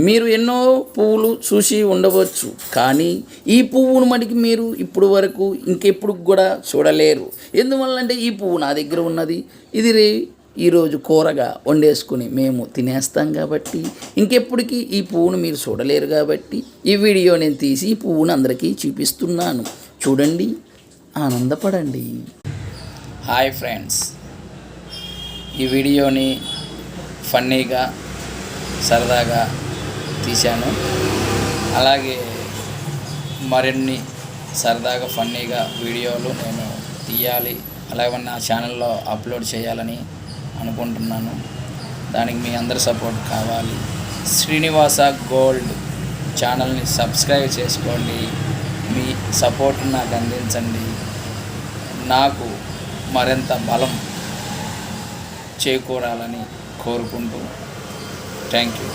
మీరు ఎన్నో పువ్వులు చూసి ఉండవచ్చు, కానీ ఈ పువ్వును మటుకు మీరు ఇప్పుడు వరకు ఇంకెప్పుడు కూడా చూడలేరు. ఎందువల్లంటే ఈ పువ్వు నా దగ్గర ఉన్నది. ఇది ఈరోజు కూరగా వండేసుకుని మేము తినేస్తాం కాబట్టి ఇంకెప్పటికీ ఈ పువ్వును మీరు చూడలేరు. కాబట్టి ఈ వీడియో నేను తీసి ఈ పువ్వును అందరికీ చూపిస్తున్నాను. చూడండి, ఆనందపడండి. హాయ్ ఫ్రెండ్స్, ఈ వీడియోని ఫన్నీగా సరదాగా తీశాను. అలాగే మరిన్ని సరదాగా ఫన్నీగా వీడియోలు నేను తీయాలి, అలాగే నా ఛానల్లో అప్లోడ్ చేయాలని అనుకుంటున్నాను. దానికి మీ అందరి సపోర్ట్ కావాలి. శ్రీనివాస గోల్డ్ ఛానల్ని సబ్స్క్రైబ్ చేసుకోండి. మీ సపోర్ట్ నాకు అందించండి. నాకు మరింత బలం చేకూరాలని కోరుకుంటూ థ్యాంక్ యూ.